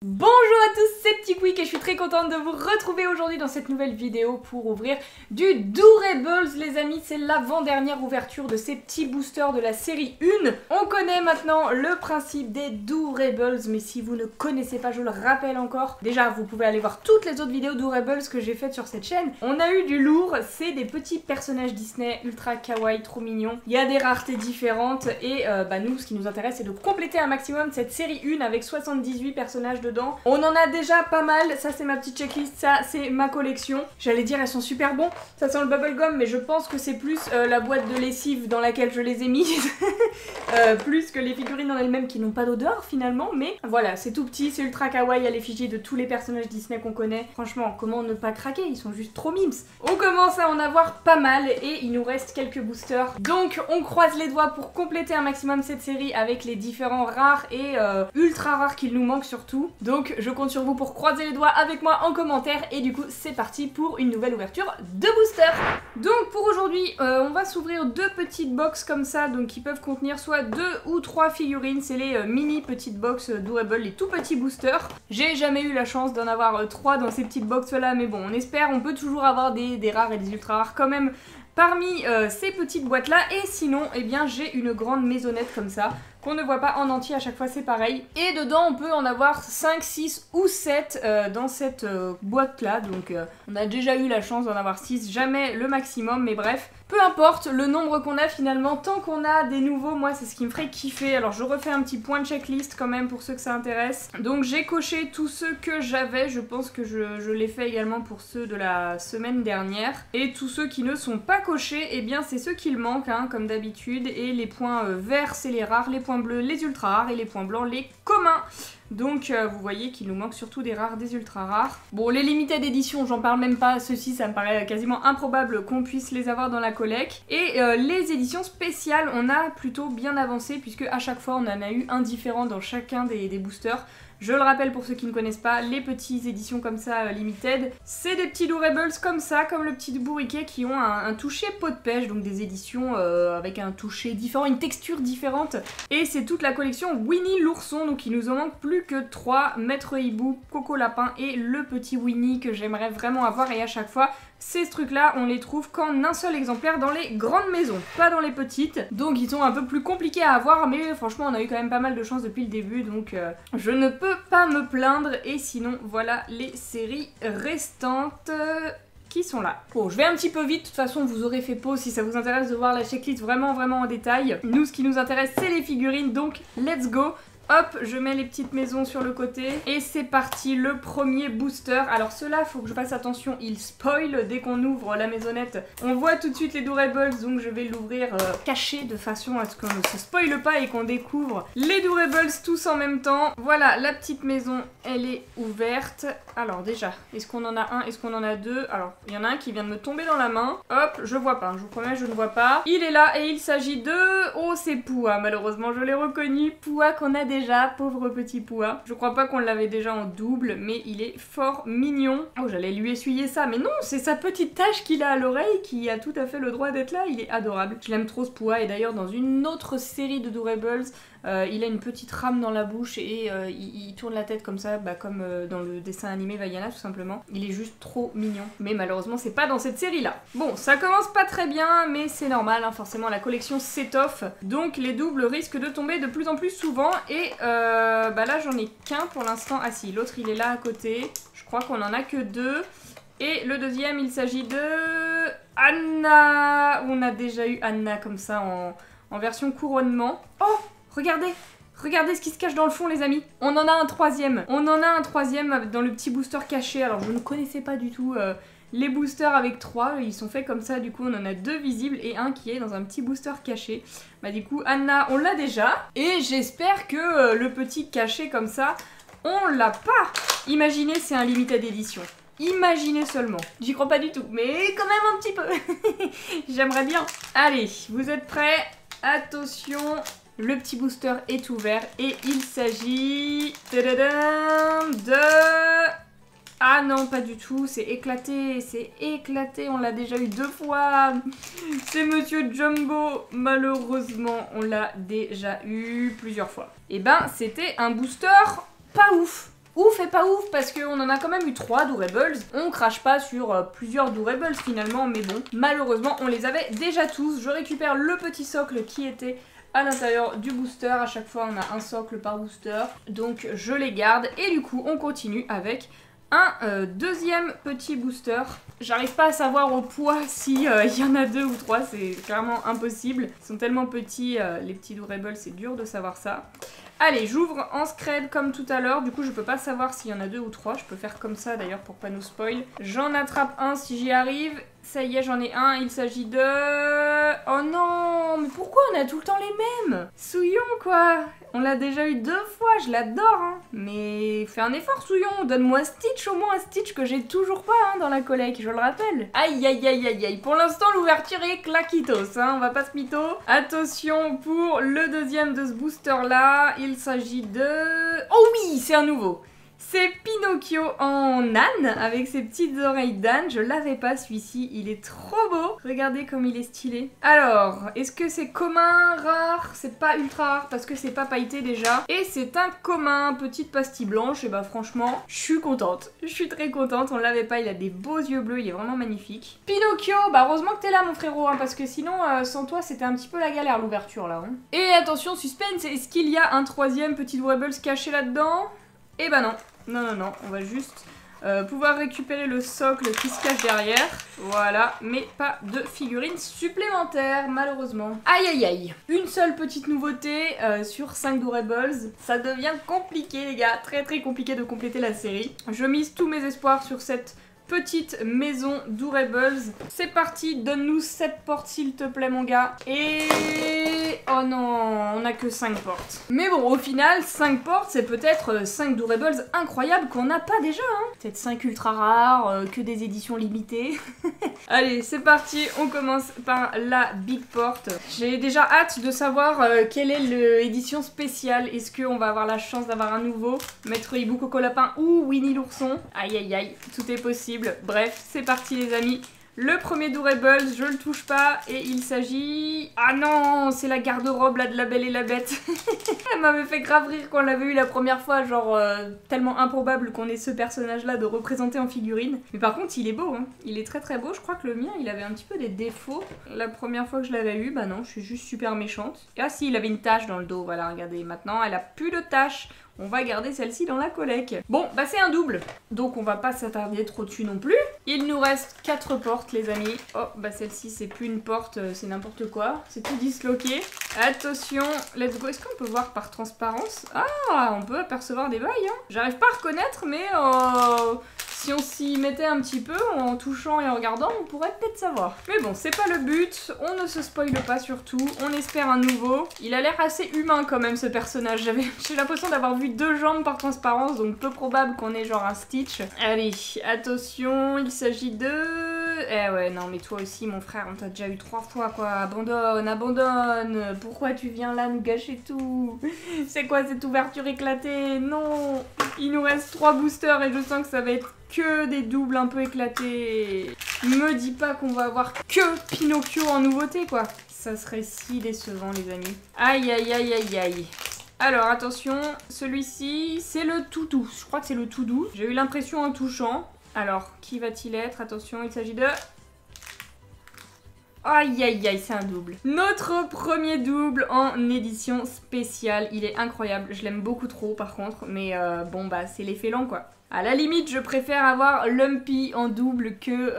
Bonjour à tous, c'est Petit Quick et je suis très contente de vous retrouver aujourd'hui dans cette nouvelle vidéo pour ouvrir du Doorables les amis. C'est l'avant-dernière ouverture de ces petits boosters de la série 1. On connaît maintenant le principe des Doorables, mais si vous ne connaissez pas, je le rappelle encore. Déjà, vous pouvez aller voir toutes les autres vidéos Doorables que j'ai faites sur cette chaîne. On a eu du lourd, c'est des petits personnages Disney ultra kawaii, trop mignons. Il y a des raretés différentes et nous, ce qui nous intéresse, c'est de compléter un maximum cette série 1 avec 78 personnages dedans. On en a déjà pas mal, ça c'est ma petite checklist, ça c'est ma collection. J'allais dire elles sont super bons, ça sent le bubblegum mais je pense que c'est plus la boîte de lessive dans laquelle je les ai mises. Plus que les figurines en elles-mêmes qui n'ont pas d'odeur finalement, mais voilà, c'est tout petit, c'est ultra kawaii à l'effigie de tous les personnages Disney qu'on connaît. Franchement, comment ne pas craquer, ils sont juste trop mimes. On commence à en avoir pas mal et il nous reste quelques boosters. Donc on croise les doigts pour compléter un maximum cette série avec les différents rares et ultra rares qu'il nous manque surtout. Donc je compte sur vous pour croiser les doigts avec moi en commentaire et du coup c'est parti pour une nouvelle ouverture de booster. Donc pour aujourd'hui on va s'ouvrir deux petites box comme ça, donc qui peuvent contenir soit 2 ou 3 figurines. C'est les mini petites box Doorables, les tout petits boosters. J'ai jamais eu la chance d'en avoir 3 dans ces petites box là, mais bon on espère, on peut toujours avoir des rares et des ultra rares quand même parmi ces petites boîtes là. Et sinon eh bien j'ai une grande maisonnette comme ça qu'on ne voit pas en entier, à chaque fois c'est pareil. Et dedans on peut en avoir 5, 6 ou 7 dans cette boîte là, donc on a déjà eu la chance d'en avoir 6, jamais le maximum, mais bref. Peu importe le nombre qu'on a finalement, tant qu'on a des nouveaux, moi c'est ce qui me ferait kiffer. Alors je refais un petit point de checklist quand même pour ceux que ça intéresse. Donc j'ai coché tous ceux que j'avais, je pense que je l'ai fait également pour ceux de la semaine dernière. Et tous ceux qui ne sont pas cochés, eh bien c'est ceux qu'il manque, hein, comme d'habitude. Et les points verts c'est les rares, les points bleus les ultra rares et les points blancs les communs. Donc vous voyez qu'il nous manque surtout des rares, des ultra rares. Bon, les limited éditions, j'en parle même pas, ceux-ci ça me paraît quasiment improbable qu'on puisse les avoir dans la collecte. Et les éditions spéciales, on a plutôt bien avancé puisque à chaque fois on en a eu un différent dans chacun des boosters. Je le rappelle pour ceux qui ne connaissent pas, les petites éditions comme ça, limited, c'est des petits Doorables comme ça, comme le petit bourriquet, qui ont un toucher peau de pêche, donc des éditions avec un toucher différent, une texture différente. Et c'est toute la collection Winnie l'ourson, donc il nous en manque plus que 3, Maître Hibou, Coco Lapin et le petit Winnie que j'aimerais vraiment avoir. Et à chaque fois, ces trucs-là, on les trouve qu'en un seul exemplaire dans les grandes maisons, pas dans les petites. Donc ils sont un peu plus compliqués à avoir, mais franchement on a eu quand même pas mal de chance depuis le début, donc je ne peux pas me plaindre. Et sinon, voilà les séries restantes qui sont là. Bon, je vais un petit peu vite, de toute façon vous aurez fait pause si ça vous intéresse de voir la checklist vraiment en détail. Nous, ce qui nous intéresse, c'est les figurines, donc let's go. Hop, je mets les petites maisons sur le côté. Et c'est parti, le premier booster. Alors ceux-là, faut que je fasse attention, ils spoil dès qu'on ouvre la maisonnette. On voit tout de suite les Doorables, donc je vais l'ouvrir caché de façon à ce qu'on ne se spoile pas et qu'on découvre les Doorables tous en même temps. Voilà, la petite maison, elle est ouverte. Alors déjà, est-ce qu'on en a un? Est-ce qu'on en a deux? Alors, il y en a un qui vient de me tomber dans la main. Hop, je vois pas, je vous promets, je ne vois pas. Il est là et il s'agit de... Oh, c'est Poua, malheureusement, je l'ai reconnu. Poua qu'on a déjà, pauvre petit Poua. Je crois pas qu'on l'avait déjà en double, mais il est fort mignon. Oh, j'allais lui essuyer ça, mais non, c'est sa petite tache qu'il a à l'oreille qui a tout à fait le droit d'être là. Il est adorable. Je l'aime trop ce Poua, et d'ailleurs dans une autre série de Doorables, il a une petite rame dans la bouche et il tourne la tête comme ça, comme dans le dessin animé Vaiana tout simplement. Il est juste trop mignon. Mais malheureusement c'est pas dans cette série là. Bon, ça commence pas très bien, mais c'est normal, hein, forcément la collection s'étoffe. Donc les doubles risquent de tomber de plus en plus souvent. Et là j'en ai qu'un pour l'instant. Ah si, l'autre il est là à côté. Je crois qu'on en a que 2. Et le deuxième il s'agit de... Anna. On a déjà eu Anna comme ça en version couronnement. Oh, regardez! Regardez ce qui se cache dans le fond les amis. On en a un troisième. On en a un troisième dans le petit booster caché. Alors je ne connaissais pas du tout les boosters avec 3. Ils sont faits comme ça. Du coup on en a 2 visibles et un qui est dans un petit booster caché. Bah du coup Anna on l'a déjà. Et j'espère que le petit caché comme ça, on l'a pas. Imaginez c'est un limited édition. Imaginez seulement. J'y crois pas du tout. Mais quand même un petit peu. J'aimerais bien. Allez, vous êtes prêts? Attention. Le petit booster est ouvert et il s'agit de... Ah non, pas du tout, c'est éclaté, on l'a déjà eu 2 fois. C'est Monsieur Jumbo, malheureusement, on l'a déjà eu plusieurs fois. Et ben, c'était un booster pas ouf. Ouf pas ouf parce qu'on en a quand même eu 3 Durables. On crache pas sur plusieurs Durables finalement, mais bon, malheureusement on les avait déjà tous. Je récupère le petit socle qui était à l'intérieur du booster. À chaque fois on a un socle par booster, donc je les garde et du coup on continue avec un deuxième petit booster. J'arrive pas à savoir au poids si y en a 2 ou 3, c'est clairement impossible. Ils sont tellement petits, les petits Durables, c'est dur de savoir ça. Allez, j'ouvre en scred comme tout à l'heure, du coup je peux pas savoir s'il y en a 2 ou 3, je peux faire comme ça d'ailleurs pour pas nous spoil. J'en attrape un si j'y arrive, ça y est j'en ai un, il s'agit de... Oh non, mais pourquoi on a tout le temps les mêmes? Souillon quoi. On l'a déjà eu 2 fois, je l'adore hein. Mais fais un effort Souillon, donne-moi Stitch, au moins un Stitch que j'ai toujours pas hein, dans la collecte, je le rappelle. Aïe aïe aïe aïe aïe, pour l'instant l'ouverture est claquitos hein, on va pas se mytho. Attention pour le deuxième de ce booster là, il s'agit de... Oh oui, c'est un nouveau. C'est Pinocchio en âne, avec ses petites oreilles d'âne. Je l'avais pas celui-ci, il est trop beau. Regardez comme il est stylé. Alors, est-ce que c'est commun, rare? C'est pas ultra rare parce que c'est pas pailleté déjà. Et c'est un commun, petite pastille blanche. Et bah franchement, je suis contente. Je suis très contente, on l'avait pas, il a des beaux yeux bleus, il est vraiment magnifique. Pinocchio, bah heureusement que t'es là mon frérot, hein, parce que sinon, sans toi, c'était un petit peu la galère l'ouverture là. Hein. Et attention, suspense, est-ce qu'il y a un troisième petit Durables caché là-dedans? Eh bah non. Non, non, non, on va juste pouvoir récupérer le socle qui se cache derrière. Voilà, mais pas de figurines supplémentaires, malheureusement. Aïe, aïe, aïe. Une seule petite nouveauté sur 5 Durables. Ça devient compliqué, les gars. Très, très compliqué de compléter la série. Je mise tous mes espoirs sur cette petite maison Durables. C'est parti, donne-nous 7 portes s'il te plaît mon gars. Et... oh non, on a que 5 portes. Mais bon, au final, 5 portes, c'est peut-être 5 Durables incroyables qu'on n'a pas déjà. Hein. Peut-être 5 ultra rares, que des éditions limitées. Allez, c'est parti, on commence par la big porte. J'ai déjà hâte de savoir quelle est l'édition spéciale. Est-ce qu'on va avoir la chance d'avoir un nouveau Maître Hibou, Coco Lapin ou Winnie l'ourson? Aïe aïe aïe, tout est possible. Bref, c'est parti les amis. Le premier Durables, je le touche pas et il s'agit... Ah non, c'est la garde-robe là de La Belle et la Bête. Elle m'avait fait grave rire quand on l'avait eu la première fois, genre tellement improbable qu'on ait ce personnage-là de représenter en figurine. Mais par contre, il est beau, hein. Il est très très beau. Je crois que le mien, il avait un petit peu des défauts. La première fois que je l'avais eu, bah non, je suis juste super méchante. Et ah si, il avait une tache dans le dos, voilà, regardez. Maintenant, elle a plus de tache. On va garder celle-ci dans la collecte. Bon, bah c'est un double, donc on va pas s'attarder trop dessus non plus. Il nous reste 4 portes, les amis. Oh, bah celle-ci, c'est plus une porte, c'est n'importe quoi. C'est tout disloqué. Attention, let's go. Est-ce qu'on peut voir par transparence? Ah, on peut apercevoir des bails, hein. J'arrive pas à reconnaître, mais si on s'y mettait un petit peu, en touchant et en regardant, on pourrait peut-être savoir. Mais bon, c'est pas le but, on ne se spoile pas surtout, on espère un nouveau. Il a l'air assez humain quand même ce personnage, j'ai l'impression d'avoir vu 2 jambes par transparence, donc peu probable qu'on ait genre un Stitch. Allez, attention, il s'agit de... Eh ouais, non mais toi aussi mon frère, on t'a déjà eu 3 fois quoi, abandonne, abandonne. Pourquoi tu viens là nous gâcher tout? C'est quoi cette ouverture éclatée? Non. Il nous reste 3 boosters et je sens que ça va être que des doubles un peu éclatés. Me dis pas qu'on va avoir que Pinocchio en nouveauté quoi. Ça serait si décevant les amis. Aïe aïe aïe aïe aïe. Alors attention, celui-ci c'est le tout doux. Je crois que c'est le tout doux. J'ai eu l'impression en touchant. Alors, qui va-t-il être? Attention, il s'agit de... Aïe aïe aïe, c'est un double. Notre premier double en édition spéciale. Il est incroyable, je l'aime beaucoup trop par contre. Mais bon bah c'est l'effet lent quoi. À la limite, je préfère avoir Lumpy en double que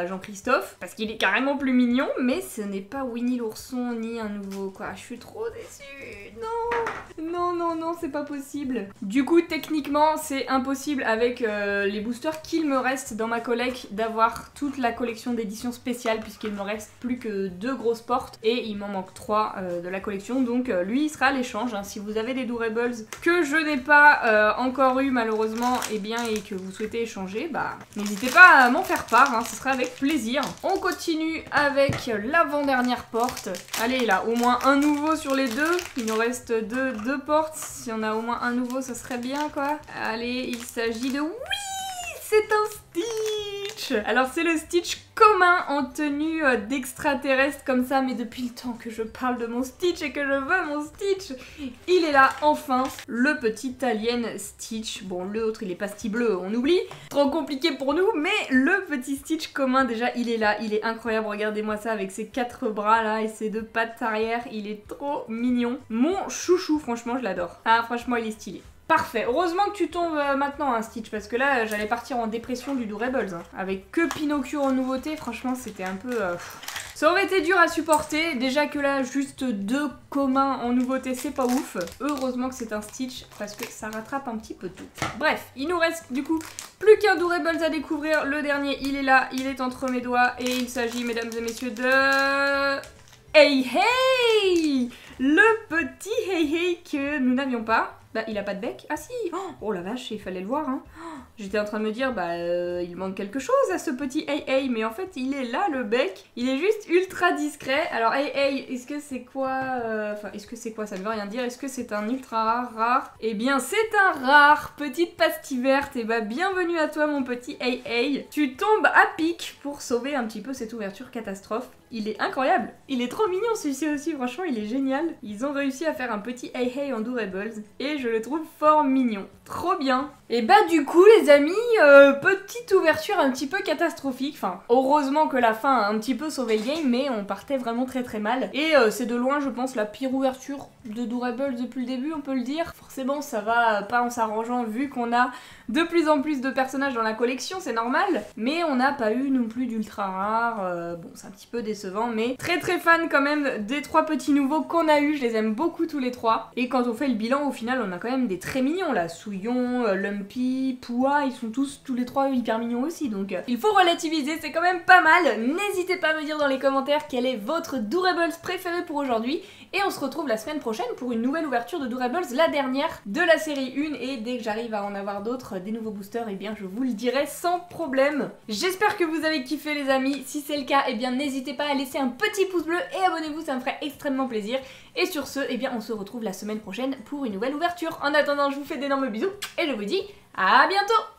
Jean-Christophe, parce qu'il est carrément plus mignon, mais ce n'est pas Winnie l'ourson ni un nouveau, quoi. Je suis trop déçue, non. Non, non, non, c'est pas possible. Du coup, techniquement, c'est impossible avec les boosters qu'il me reste dans ma collecte d'avoir toute la collection d'éditions spéciales, puisqu'il me reste plus que 2 grosses portes, et il m'en manque 3 de la collection, donc lui, il sera à l'échange. Hein. Si vous avez des Durables que je n'ai pas encore eu, malheureusement, et bien et que vous souhaitez échanger, bah n'hésitez pas à m'en faire part, hein, ce sera avec plaisir. On continue avec l'avant-dernière porte. Allez là, au moins un nouveau sur les 2. Il nous reste deux portes. Si on a au moins un nouveau, ça serait bien quoi. Allez, il s'agit de... Oui, c'est un Stitch. Alors c'est le Stitch commun commun en tenue d'extraterrestre comme ça, mais depuis le temps que je parle de mon Stitch et que je veux mon Stitch, il est là enfin, le petit alien Stitch. Bon, l'autre il est pastille bleue, on oublie, trop compliqué pour nous, mais le petit Stitch commun déjà il est là, il est incroyable, regardez-moi ça avec ses 4 bras là et ses 2 pattes arrière, il est trop mignon. Mon chouchou, franchement je l'adore. Ah franchement il est stylé. Parfait, heureusement que tu tombes maintenant hein, Stitch, parce que là j'allais partir en dépression du Doorables, hein. Avec que Pinocchio en nouveauté, franchement c'était un peu... Ça aurait été dur à supporter, déjà que là juste 2 communs en nouveauté c'est pas ouf. Heureusement que c'est un Stitch, parce que ça rattrape un petit peu tout. Bref, il nous reste du coup plus qu'un Doorables à découvrir, le dernier il est là, il est entre mes doigts, et il s'agit mesdames et messieurs de... Hey Hey! Le petit Hey Hey que nous n'avions pas. Bah il a pas de bec. Ah si. Oh la vache, il fallait le voir hein. J'étais en train de me dire bah il manque quelque chose à ce petit Hey Hey, mais en fait il est là le bec. Il est juste ultra discret. Alors Hey Hey, est-ce que c'est quoi enfin est-ce que c'est quoi, ça ne veut rien dire. Est-ce que c'est un ultra rare? Eh bien c'est un rare. Petite pastille verte. Et bah bienvenue à toi mon petit Hey Hey. Tu tombes à pic pour sauver un petit peu cette ouverture catastrophe. Il est incroyable, il est trop mignon celui-ci aussi, franchement il est génial. Ils ont réussi à faire un petit Hey Hey en Doorables et je le trouve fort mignon, trop bien. Et bah du coup les amis, petite ouverture un petit peu catastrophique, enfin heureusement que la fin a un petit peu sauvé le game, mais on partait vraiment très mal. Et c'est de loin je pense la pire ouverture de Doorables depuis le début, on peut le dire. Forcément ça va pas en s'arrangeant vu qu'on a de plus en plus de personnages dans la collection, c'est normal. Mais on n'a pas eu non plus d'ultra rare, bon c'est un petit peu décevant, mais très fan quand même des 3 petits nouveaux qu'on a eu, je les aime beaucoup tous les 3. Et quand on fait le bilan au final on a quand même des très mignons là, Souillon, Lumpy, Poua, ils sont tous les 3 hyper mignons aussi, donc il faut relativiser, c'est quand même pas mal. N'hésitez pas à me dire dans les commentaires quel est votre Doorables préféré pour aujourd'hui. Et on se retrouve la semaine prochaine pour une nouvelle ouverture de Doorables, la dernière de la série 1. Et dès que j'arrive à en avoir d'autres, des nouveaux boosters, eh bien je vous le dirai sans problème. J'espère que vous avez kiffé les amis. Si c'est le cas, eh bien n'hésitez pas à laisser un petit pouce bleu et abonnez-vous, ça me ferait extrêmement plaisir. Et sur ce, eh bien on se retrouve la semaine prochaine pour une nouvelle ouverture. En attendant, je vous fais d'énormes bisous et je vous dis à bientôt!